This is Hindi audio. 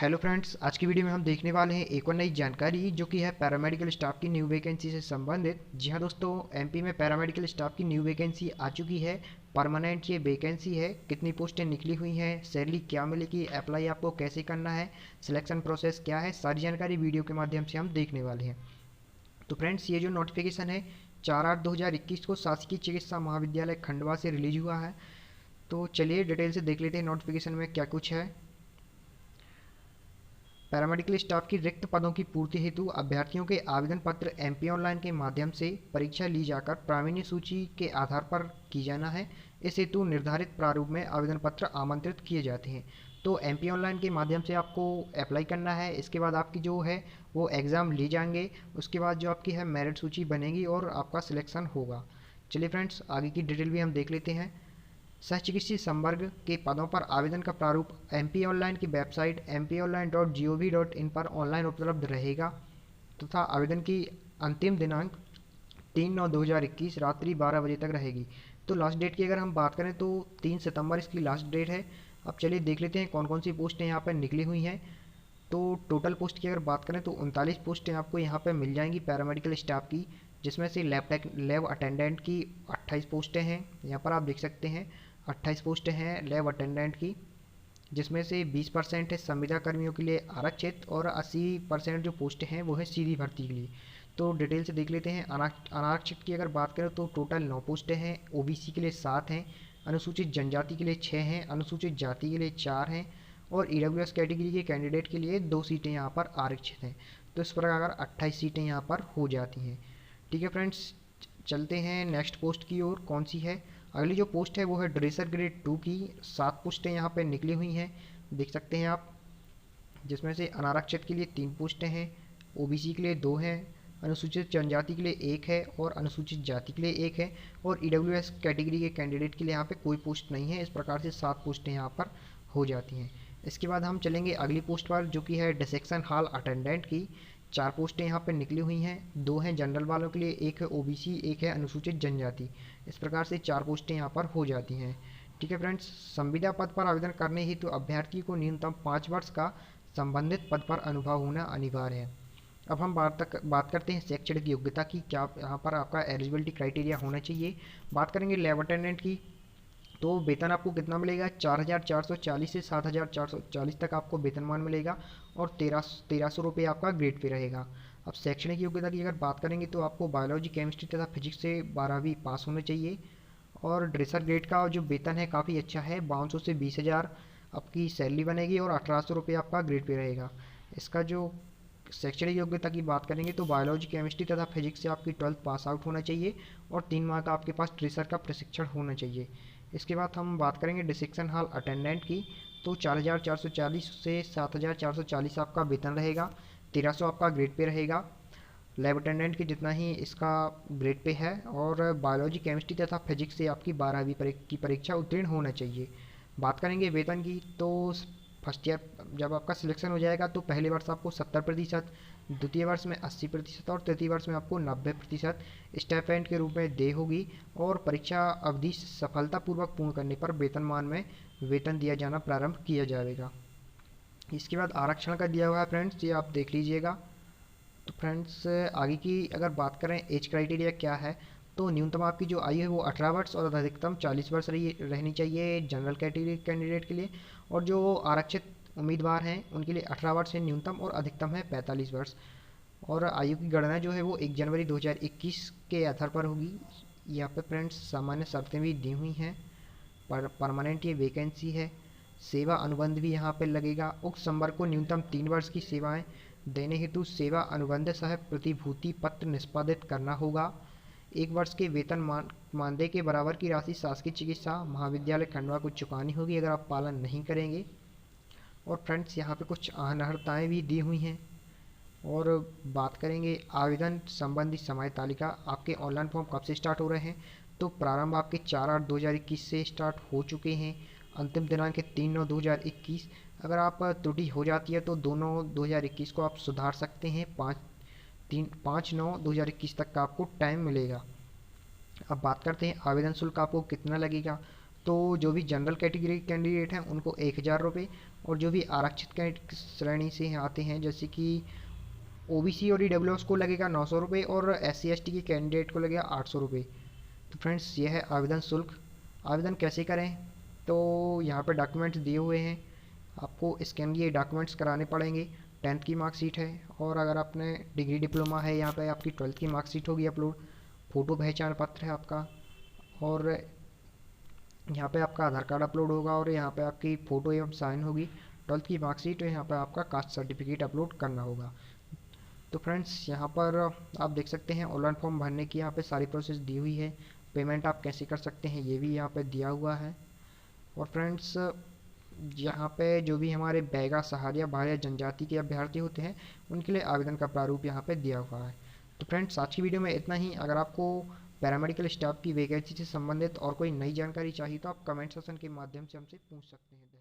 हेलो फ्रेंड्स, आज की वीडियो में हम देखने वाले हैं एक और नई जानकारी जो कि है पैरामेडिकल स्टाफ की न्यू वैकेंसी से संबंधित। जी हाँ दोस्तों, एमपी में पैरामेडिकल स्टाफ की न्यू वैकेंसी आ चुकी है। परमानेंट ये वैकेंसी है। कितनी पोस्टें निकली हुई हैं, सैलरी क्या मिलेगी, अप्लाई आपको कैसे करना है, सिलेक्शन प्रोसेस क्या है, सारी जानकारी वीडियो के माध्यम से हम देखने वाले हैं। तो फ्रेंड्स, ये जो नोटिफिकेशन है 4/8/2021 को शासकीय चिकित्सा महाविद्यालय खंडवा से रिलीज हुआ है। तो चलिए डिटेल से देख लेते हैं नोटिफिकेशन में क्या कुछ है। पैरामेडिकल स्टाफ की रिक्त पदों की पूर्ति हेतु अभ्यर्थियों के आवेदन पत्र एमपी ऑनलाइन के माध्यम से परीक्षा ली जाकर प्रावीण्य सूची के आधार पर की जाना है। इस हेतु निर्धारित प्रारूप में आवेदन पत्र आमंत्रित किए जाते हैं। तो एमपी ऑनलाइन के माध्यम से आपको अप्लाई करना है। इसके बाद आपकी जो है वो एग्ज़ाम ली जाएंगे। उसके बाद जो आपकी है मेरिट सूची बनेगी और आपका सिलेक्शन होगा। चलिए फ्रेंड्स, आगे की डिटेल भी हम देख लेते हैं। सहचिकित्सीय संवर्ग के पदों पर आवेदन का प्रारूप एमपी ऑनलाइन की वेबसाइट mpionline.gov.in पर ऑनलाइन उपलब्ध रहेगा तथा आवेदन की अंतिम दिनांक 3/9/2021 रात्रि 12 बजे तक रहेगी। तो लास्ट डेट की अगर हम बात करें तो 3 सितंबर इसकी लास्ट डेट है। अब चलिए देख लेते हैं कौन कौन सी पोस्टें यहाँ पर निकली हुई हैं। तो टोटल पोस्ट की अगर बात करें तो 39 पोस्टें आपको यहाँ पर मिल जाएंगी पैरामेडिकल स्टाफ की, जिसमें से लैब अटेंडेंट की 28 पोस्टें हैं। यहाँ पर आप देख सकते हैं 28 पोस्टें हैं लैब अटेंडेंट की, जिसमें से 20% है संविदा कर्मियों के लिए आरक्षित और 80% जो पोस्टें हैं वो है सीधी भर्ती के लिए। तो डिटेल से देख लेते हैं। अनारक्षित की अगर बात करें तो टोटल 9 पोस्टें हैं, ओबीसी के लिए 7 हैं, अनुसूचित जनजाति के लिए 6 हैं, अनुसूचित जाति के लिए 4 हैं और ईडब्ल्यूएस कैटेगरी के कैंडिडेट के लिए 2 सीटें यहाँ पर आरक्षित हैं। तो इस प्रकार 28 सीटें यहाँ पर हो जाती हैं। ठीक है फ्रेंड्स, चलते हैं नेक्स्ट पोस्ट की ओर। कौन सी है अगली जो पोस्ट है वो है ड्रेसर ग्रेड 2 की। 7 पोस्टें यहाँ पे निकली हुई हैं, देख सकते हैं आप, जिसमें से अनारक्षित के लिए 3 पोस्टें हैं, ओबीसी के लिए 2 हैं, अनुसूचित जनजाति के लिए 1 है और अनुसूचित जाति के लिए 1 है और ईडब्ल्यूएस कैटेगरी के कैंडिडेट के लिए यहाँ पे कोई पोस्ट नहीं है। इस प्रकार से 7 पोस्टें यहाँ पर हो जाती हैं। इसके बाद हम चलेंगे अगली पोस्ट पर जो कि है डिसेक्शन हॉल अटेंडेंट की। 4 पोस्टें यहाँ पर निकली हुई हैं, 2 हैं जनरल वालों के लिए, 1 है ओबीसी, 1 है अनुसूचित जनजाति। इस प्रकार से 4 पोस्टें यहाँ पर हो जाती हैं। ठीक है फ्रेंड्स, संविदा पद पर आवेदन करने हेतु अभ्यर्थी को न्यूनतम 5 वर्ष का संबंधित पद पर अनुभव होना अनिवार्य है। अब हम बात करते हैं शैक्षणिक योग्यता की, क्या यहाँ पर आपका एलिजिबिलिटी क्राइटेरिया होना चाहिए। बात करेंगे लैब अटेंडेंट की, तो वेतन आपको कितना मिलेगा, 4,440 से 7,440 तक आपको वेतनमान मिलेगा और 1300 रुपये आपका ग्रेड पे रहेगा। अब शैक्षणिक योग्यता की अगर बात करेंगे तो आपको बायोलॉजी, केमिस्ट्री तथा फिजिक्स से 12वीं पास होना चाहिए। और ड्रेसर ग्रेड का जो वेतन है काफ़ी अच्छा है, 5200 से 20,000 आपकी सैलरी बनेगी और 1,800 रुपये आपका ग्रेड पे रहेगा। इसका जो शैक्षणिक योग्यता की बात करेंगे तो बायोलॉजी, केमिस्ट्री तथा फिजिक्स से आपकी 12th पास आउट होना चाहिए और 3 माह का आपके पास ड्रेसर का प्रशिक्षण होना चाहिए। इसके बाद हम बात करेंगे डिसेक्शन हॉल अटेंडेंट की, तो 4,440 से 7,440 आपका वेतन रहेगा, 1,300 आपका ग्रेड पे रहेगा। लैब अटेंडेंट की जितना ही इसका ग्रेड पे है और बायोलॉजी, केमिस्ट्री तथा फिजिक्स से आपकी 12वीं की परीक्षा उत्तीर्ण होना चाहिए। बात करेंगे वेतन की, तो फर्स्ट ईयर जब आपका सिलेक्शन हो जाएगा तो पहले वर्ष आपको 70%, द्वितीय वर्ष में 80% और तृतीय वर्ष में आपको 90% स्टाइपेंड के रूप में दे होगी और परीक्षा अवधि सफलतापूर्वक पूर्ण करने पर वेतनमान में वेतन दिया जाना प्रारंभ किया जाएगा। इसके बाद आरक्षण का दिया हुआ है फ्रेंड्स, ये आप देख लीजिएगा। तो फ्रेंड्स, आगे की अगर बात करें एज क्राइटेरिया क्या है, तो न्यूनतम आपकी जो आयु है वो 18 वर्ष और अधिकतम 40 वर्ष रहनी चाहिए जनरल कैटेगरी कैंडिडेट के लिए। और जो आरक्षित उम्मीदवार हैं उनके लिए 18 वर्ष है न्यूनतम और अधिकतम है 45 वर्ष। और आयु की गणना जो है वो 1 जनवरी 2021 के आधार पर होगी। यहाँ पे फ्रेंड्स सामान्य शर्तें भी दी हुई हैं। परमानेंट ये वैकेंसी है। सेवा अनुबंध भी यहाँ पर लगेगा। उक्त संवर्ग को न्यूनतम 3 वर्ष की सेवाएं देने हेतु सेवा अनुबंध सह प्रतिभूति पत्र निष्पादित करना होगा। 1 वर्ष के वेतन मानदेय के बराबर की राशि शासकीय चिकित्सा महाविद्यालय खंडवा को चुकानी होगी अगर आप पालन नहीं करेंगे। और फ्रेंड्स, यहाँ पे कुछ अनर्हताएँ भी दी हुई हैं। और बात करेंगे आवेदन संबंधी समय तालिका, आपके ऑनलाइन फॉर्म कब से स्टार्ट हो रहे हैं, तो प्रारंभ आपके 4/8/2021 से स्टार्ट हो चुके हैं। अंतिम दिनांक है 3/9/2021। अगर आप त्रुटि हो जाती है तो 2/9/2021 को आप सुधार सकते हैं। 5/9/2021 तक का आपको टाइम मिलेगा। अब बात करते हैं आवेदन शुल्क आपको कितना लगेगा, तो जो भी जनरल कैटेगरी कैंडिडेट हैं उनको 1,000 रुपये, और जो भी आरक्षित श्रेणी से आते हैं जैसे कि ओबीसी और ईडब्ल्यूएस को लगेगा 900 रुपये, और SC ST के कैंडिडेट को लगेगा 800 रुपये। तो फ्रेंड्स ये है आवेदन शुल्क। आवेदन कैसे करें, तो यहाँ पर डॉक्यूमेंट्स दिए हुए हैं, आपको इसके लिए डॉक्यूमेंट्स कराने पड़ेंगे। 10th की मार्कशीट है, और अगर आपने डिग्री डिप्लोमा है यहाँ पे आपकी 12th की मार्कशीट होगी अपलोड, फ़ोटो पहचान पत्र है आपका, और यहाँ पे आपका आधार कार्ड अपलोड होगा, और यहाँ पे आपकी फ़ोटो एवं साइन होगी। 12th की मार्कशीट, यहाँ पे आपका कास्ट सर्टिफिकेट अपलोड करना होगा। तो फ्रेंड्स यहाँ पर आप देख सकते हैं ऑनलाइन फॉर्म भरने की यहाँ पे सारी प्रोसेस दी हुई है। पेमेंट आप कैसे कर सकते हैं ये भी यहाँ पे दिया हुआ है। और फ्रेंड्स यहाँ पे जो भी हमारे बैगा, सहारिया, भारिया जनजाति के अभ्यर्थी होते हैं उनके लिए आवेदन का प्रारूप यहाँ पे दिया हुआ है। तो फ्रेंड्स आज की वीडियो में इतना ही। अगर आपको पैरामेडिकल स्टाफ की वैकेंसी से संबंधित और कोई नई जानकारी चाहिए तो आप कमेंट सेक्शन के माध्यम से हमसे पूछ सकते हैं।